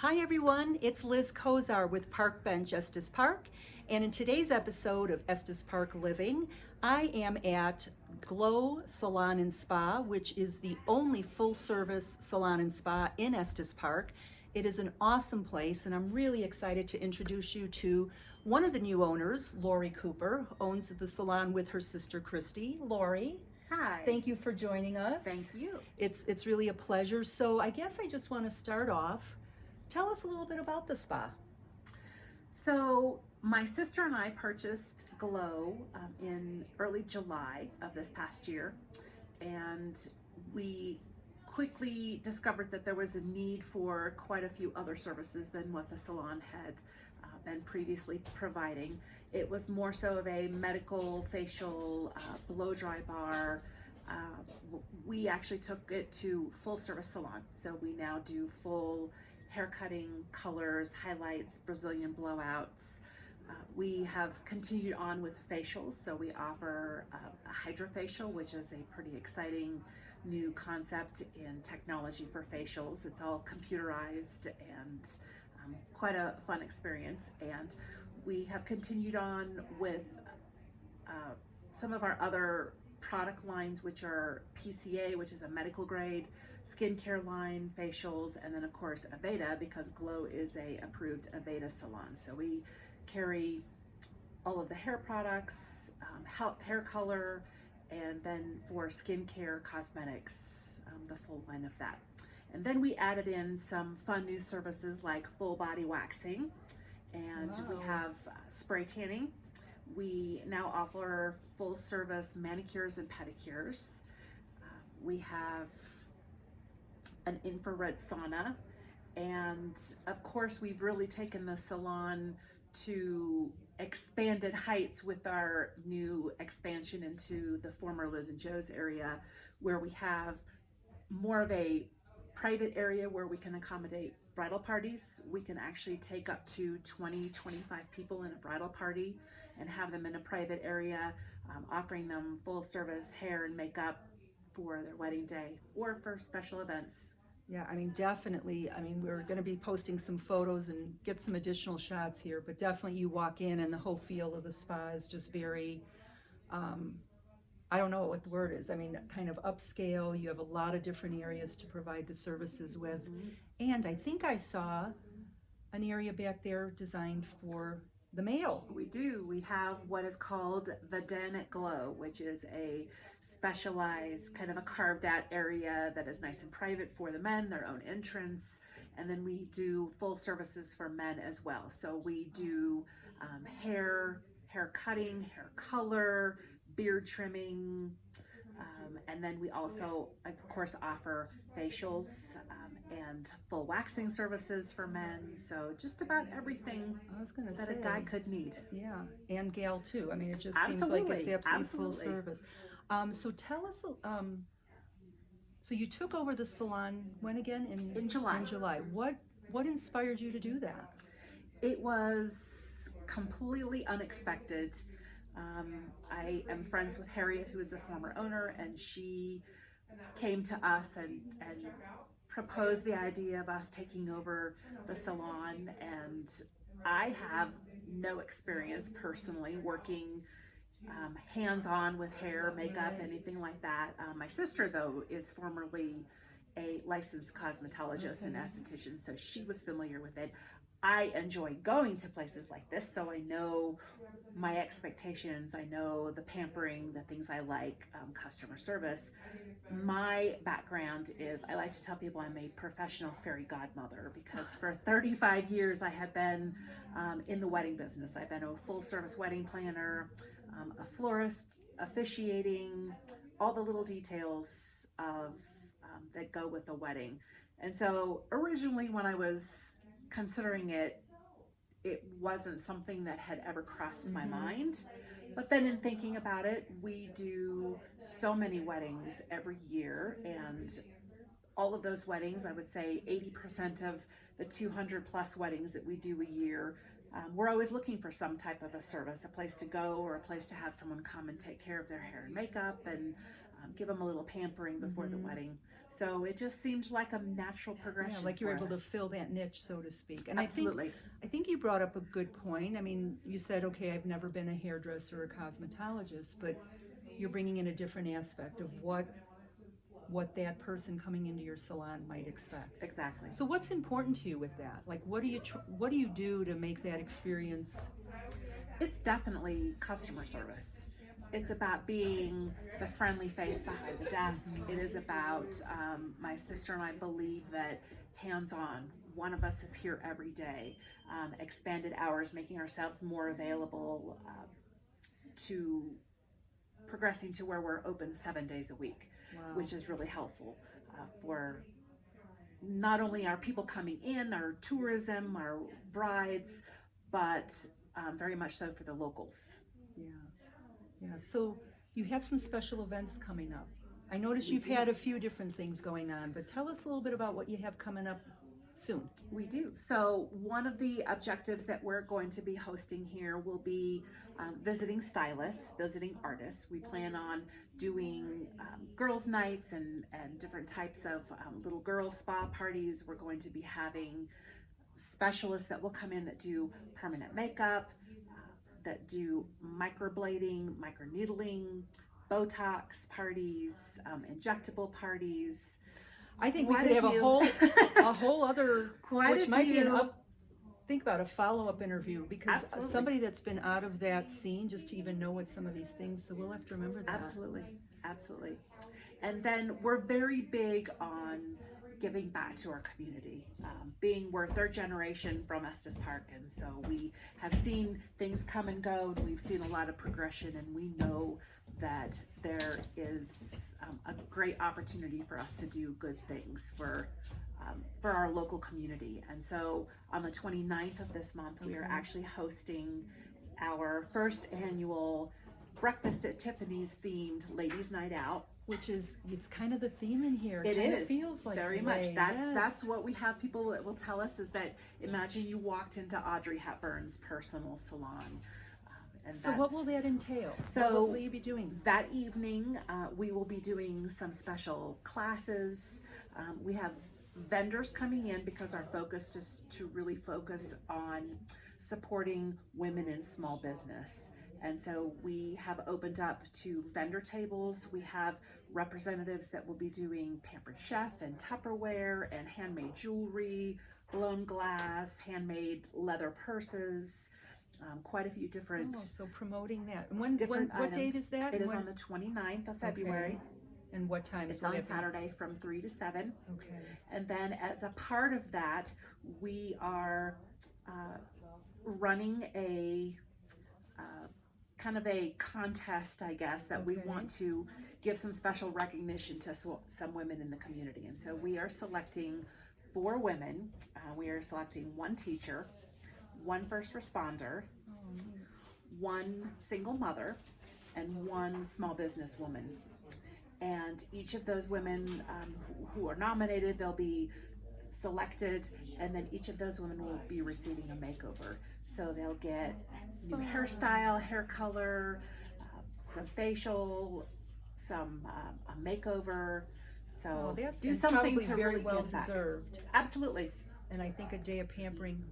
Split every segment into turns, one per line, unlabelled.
Hi everyone, it's Liz Kozar with Park Bench Estes Park, and in today's episode of Estes Park Living, I am at Glow Salon and Spa, which is the only full-service salon and spa in Estes Park. It is an awesome place, and I'm really excited to introduce you to one of the new owners, Lorie Cooper, who owns the salon with her sister Christy. Lorie,
Hi.
thank you for joining us.
Thank you.
It's really a pleasure. So I guess I just want to start off. Tell us a little bit about the spa.
So my sister and I purchased Glow in early July of this past year, and we quickly discovered that there was a need for quite a few other services than what the salon had been previously providing. It was more so of a medical, facial, blow dry bar. We actually took it to full service salon. So we now do full hair cutting, colors, highlights, Brazilian blowouts. We have continued on with facials. So we offer a hydrofacial, which is a pretty exciting new concept in technology for facials. It's all computerized and quite a fun experience. And we have continued on with some of our other product lines, which are PCA, which is a medical grade skincare line, facials, and then of course Aveda, because Glow is a approved Aveda salon. So we carry all of the hair products, hair color, and then for skincare, cosmetics, the full line of that. And then we added in some fun new services like full body waxing, and
Wow.
we have spray tanning. We now offer full service manicures and pedicures. We have an infrared sauna, and of course we've really taken the salon to expanded heights with our new expansion into the former Liz and Joe's area, where we have more of a private area where we can accommodate bridal parties. We can actually take up to 20-25 people in a bridal party and have them in a private area, offering them full service hair and makeup for their wedding day or for special events.
Yeah, I mean, definitely. I mean, we're going to be posting some photos and get some additional shots here, but definitely you walk in and the whole feel of the spa is just very, I don't know what the word is. I mean, kind of upscale. You have a lot of different areas to provide the services with. And I think I saw an area back there designed for the male.
We do. We have what is called the Den at Glow, which is a specialized kind of a carved out area that is nice and private for the men, their own entrance. And then we do full services for men as well. So we do hair cutting, hair color, beard trimming, and then we also, of course, offer facials and full waxing services for men. So just about everything
I was going to
that
say
a guy could need.
Yeah, and gal too. I mean, it just seems
Absolutely,
like it's absolutely full
absolutely.
service. So tell us, so you took over the salon when again?
In July.
In July. What inspired you to do that?
It was completely unexpected. I am friends with Harriet, who is the former owner, and she came to us and proposed the idea of us taking over the salon. And I have no experience personally working hands-on with hair, makeup, anything like that. My sister, though, is formerly a licensed cosmetologist and esthetician, so she was familiar with it. I enjoy going to places like this, so I know my expectations, I know the pampering, the things I like, customer service. My background is, I like to tell people I'm a professional fairy godmother, because for 35 years I have been in the wedding business. I've been a full service wedding planner, a florist, officiating, all the little details of that go with a wedding. And so originally when I was considering it, it wasn't something that had ever crossed my mind. But then in thinking about it, we do so many weddings every year, and all of those weddings, I would say 80% of the 200 plus weddings that we do a year, we're always looking for some type of a service, a place to go or a place to have someone come and take care of their hair and makeup and give them a little pampering before the wedding. So it just seemed like a natural progression.
Yeah, like you're
for
able to
us.
fill that niche, so to speak. And
Absolutely.
I think you brought up a good point. I mean, you said, okay, I've never been a hairdresser or a cosmetologist, but you're bringing in a different aspect of what that person coming into your salon might expect.
Exactly.
So what's important to you with that? Like, what do you do to make that experience?
It's definitely customer service. It's about being the friendly face behind the desk. It is about my sister and I believe that hands-on. One of us is here every day. Expanded hours, making ourselves more available to progressing to where we're open 7 days a week,
Wow.
which is really helpful for not only our people coming in, our tourism, our brides, but very much so for the locals.
Yeah. Yeah. So you have some special events coming up. I noticed you've had a few different things going on, but tell us a little bit about what you have coming up soon.
We do. So one of the objectives that we're going to be hosting here will be visiting stylists, visiting artists. We plan on doing girls' nights and different types of little girl spa parties. We're going to be having specialists that will come in that do permanent makeup, that do microblading, microneedling, Botox parties, injectable parties.
I think we
Quite
could
a
have
few.
a whole other,
Quite
which
a
might be
few.
think about a follow-up interview, because
Absolutely.
somebody that's been out of that scene just to even know what some of these things, so we'll have to remember that.
Absolutely, absolutely. And then we're very big on giving back to our community. We're third generation from Estes Park, and so we have seen things come and go, and we've seen a lot of progression, and we know that there is a great opportunity for us to do good things for our local community. And so on the 29th of this month, we are actually hosting our first annual Breakfast at Tiffany's themed Ladies Night Out.
Which is, it's kind of the theme in here.
It
kind
is
of feels like
very
the
much.
way,
That's
yes.
what we have people that will tell us is that imagine you walked into Audrey Hepburn's personal salon. And
So what will that entail?
So
what will you be doing?
that evening, we will be doing some special classes. We have vendors coming in because our focus is to really focus on supporting women in small business. And so we have opened up to vendor tables. We have representatives that will be doing Pampered Chef and Tupperware and handmade jewelry, blown glass, handmade leather purses, quite a few different
So promoting that. And
different
what date
items.
is that?
It is
When-
on the 29th of February.
Okay. And what time?
It's on Saturday from 3 to 7.
Okay.
And then as a part of that, we are running a kind of a contest, I guess, that we
Okay.
want to give some special recognition to some women in the community. And so we are selecting 4 women. We are selecting 1 teacher, 1 first responder, 1 single mother, and 1 small business woman. And each of those women who are nominated, they'll be selected, and then each of those women will be receiving a makeover. So they'll get new hairstyle, hair color, some facial, some a makeover. So
That's
do
and
something
probably
to
very
really
well
give back.
deserved.
Absolutely.
And I think a day of pampering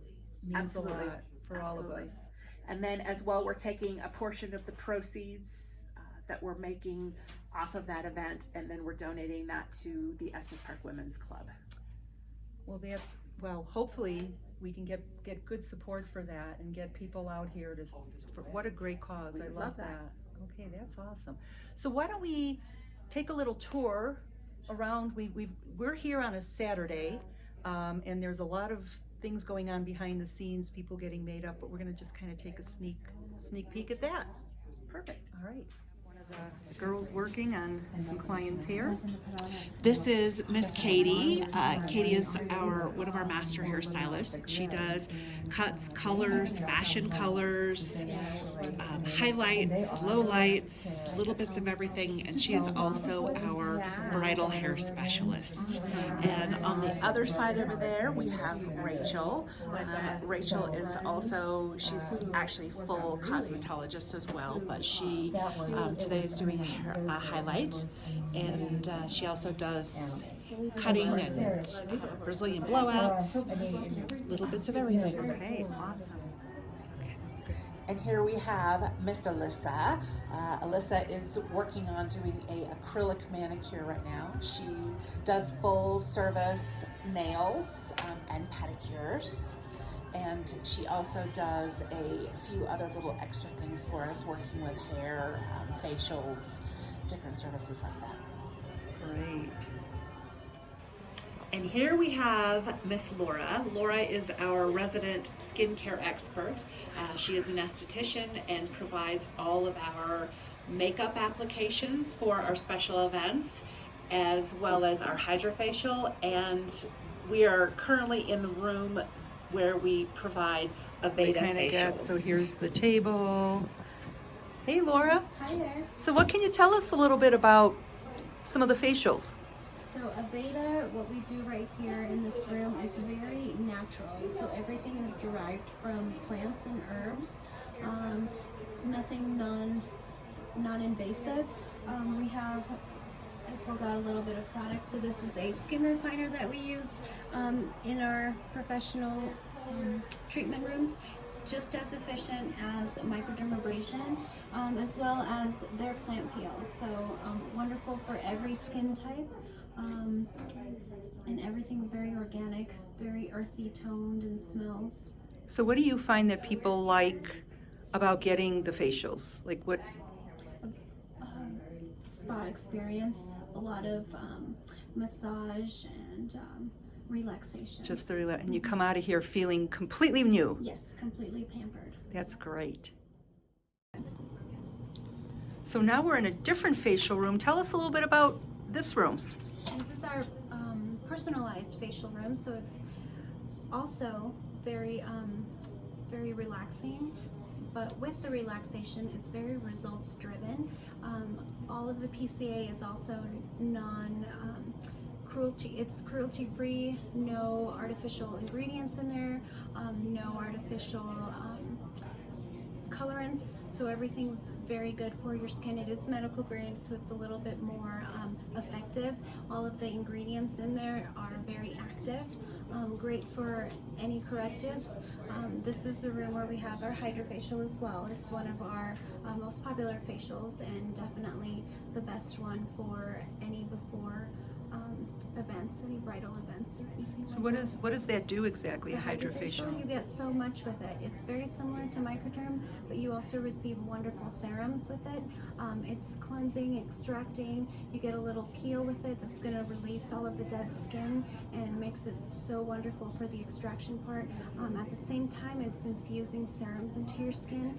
means
Absolutely.
a lot for all of
Absolutely.
us.
And then as well, we're taking a portion of the proceeds that we're making off of that event, and then we're donating that to the Estes Park Women's Club.
Well, hopefully we can get good support for that and get people out here what a great cause.
We
I
would
love
love that.
that. Okay, that's awesome. So why don't we take a little tour around? We're here on a Saturday, and there's a lot of things going on behind the scenes, people getting made up, but we're gonna just kind of take a sneak peek at that.
Perfect.
All right. One of the girls working on some clients' hair.
This is Miss Katie. Katie is one of our master hairstylists. She does cuts, colors, fashion colors, highlights, lowlights, little bits of everything, and she is also our bridal hair specialist. And on the other side over there, we have Rachel. Rachel is she's actually full cosmetologist as well, but she today today is doing a highlight, and she also does cutting and Brazilian blowouts, little bits of everything.
Okay, awesome.
And here we have Miss Alyssa. Alyssa is working on doing a acrylic manicure right now. She does full service nails and pedicures. And she also does a few other little extra things for us, working with hair, facials, different services like that.
Great.
And here we have Miss Laura. Laura is our resident skincare expert. She is an esthetician and provides all of our makeup applications for our special events, as well as our hydrofacial. And we are currently in the room where we provide Aveda facials.
So here's the table. Hey, Laura.
Hi there.
So what can you tell us a little bit about some of the facials?
So Aveda, what we do right here in this room is very natural. So everything is derived from plants and herbs. Nothing non-invasive. We have, I pulled out a little bit of product. So this is a skin refiner that we use in our professional treatment rooms. It's just as efficient as microdermabrasion, as well as their plant peel. So wonderful for every skin type. And everything's very organic, very earthy toned and smells.
So what do you find that people like about getting the facials? Like what?
Spa experience, a lot of massage and relaxation.
Just the and you come out of here feeling completely new.
Yes, completely pampered.
That's great. So now we're in a different facial room. Tell us a little bit about this room.
This is our personalized facial room, so it's also very relaxing. But with the relaxation, it's very results driven. All of the PCA is also cruelty. It's cruelty free, no artificial ingredients in there, no artificial colorants, so everything's very good for your skin. It is medical grade, so it's a little bit more effective. All of the ingredients in there are very active, great for any correctives. This is the room where we have our hydrofacial as well. It's one of our most popular facials and definitely the best one for any before events, any bridal events or anything.
So
like
what does that do exactly,
the
a hydrofacial?
You get so much with it. It's very similar to microderm, but you also receive wonderful serums with it. It's cleansing, extracting. You get a little peel with it that's going to release all of the dead skin and makes it so wonderful for the extraction part. At the same time, it's infusing serums into your skin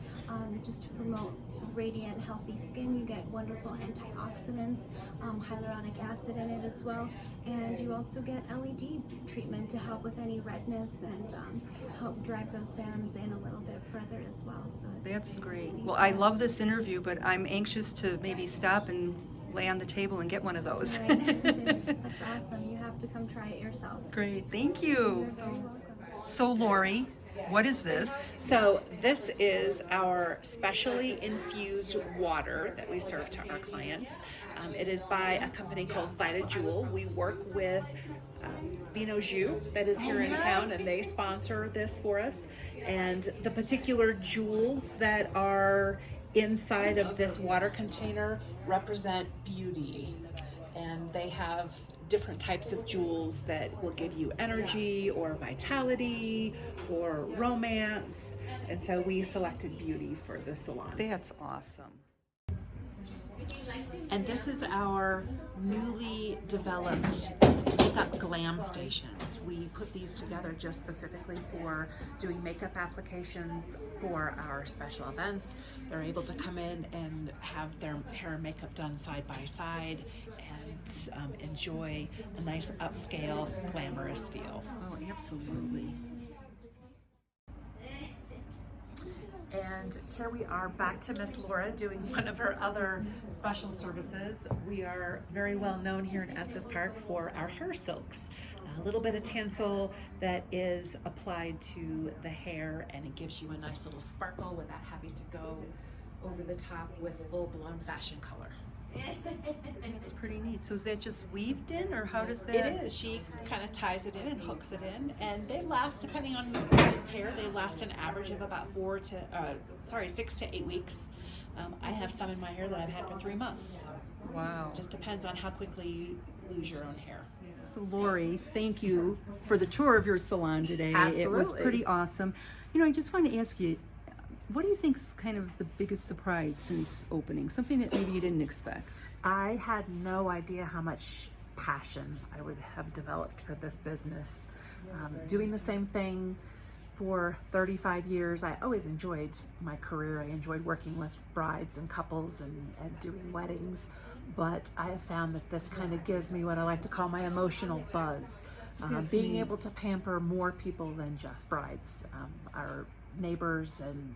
just to promote radiant, healthy skin. You get wonderful antioxidants, hyaluronic acid in it as well, and you also get LED treatment to help with any redness and help drive those serums in a little bit further as well. So
That's great. Well, I love this interview, but I'm anxious to maybe stop and lay on the table and get one of those.
Right. That's awesome. You have to come try it yourself.
Great, thank you.
You're very welcome.
So Lori, what is this?
So this is our specially infused water that we serve to our clients. It is by a company called Vita Jewel. We work with Vino Jus that is here in town, and they sponsor this for us. And the particular jewels that are inside of this water container represent beauty. And they have different types of jewels that will give you energy or vitality or romance. And so we selected beauty for the salon.
That's awesome.
And this is our newly developed makeup Glam Stations. We put these together just specifically for doing makeup applications for our special events. They're able to come in and have their hair and makeup done side by side and enjoy a nice upscale, glamorous feel.
Oh, absolutely.
And here we are back to Miss Laura doing one of her other special services. We are very well known here in Estes Park for our hair silks. A little bit of tinsel that is applied to the hair, and it gives you a nice little sparkle without having to go over the top with full-blown fashion color.
That's pretty neat. So is that just weaved in, or how does that?
It is. She kind of ties it in and hooks it in, and they last, depending on the person's hair, they last an average of about 6 to 8 weeks. I have some in my hair that I've had for 3 months.
Wow.
It just depends on how quickly you lose your own hair.
So Lorie, thank you for the tour of your salon today. It was
Absolutely.
pretty awesome. You know, I just want to ask you, what do you think is kind of the biggest surprise since opening? Something that maybe you didn't expect?
I had no idea how much passion I would have developed for this business. Doing the same thing for 35 years, I always enjoyed my career. I enjoyed working with brides and couples and doing weddings, but I have found that this kind of gives me what I like to call my emotional buzz.
That's
Being
neat.
able to pamper more people than just brides, our neighbors and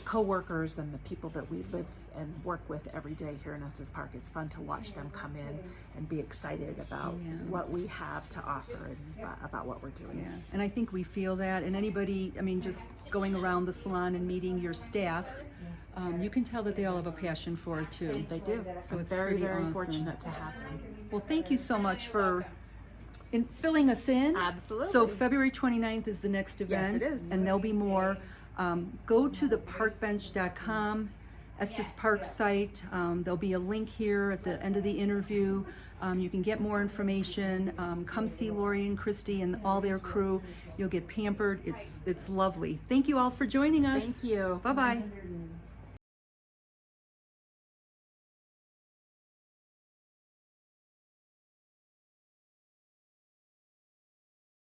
co-workers and the people that we live and work with every day here in Estes Park. It's fun to watch them come in and be excited about what we have to offer and about what we're doing.
Yeah, and I think we feel that. And anybody, I mean, just going around the salon and meeting your staff, you can tell that they all have a passion for it too.
They do.
So
I'm
it's
very,
pretty
very
awesome.
fortunate to have them.
Well, thank you so much for filling us in.
Absolutely.
So February 29th is the next
Yes,
event.
it is.
And there'll be more. Go to the parkbench.com, Estes Park site. There'll be a link here at the end of the interview. You can get more information. Come see Lorie and Christy and all their crew. You'll get pampered. It's lovely. Thank you all for joining us.
Thank you.
Bye-bye.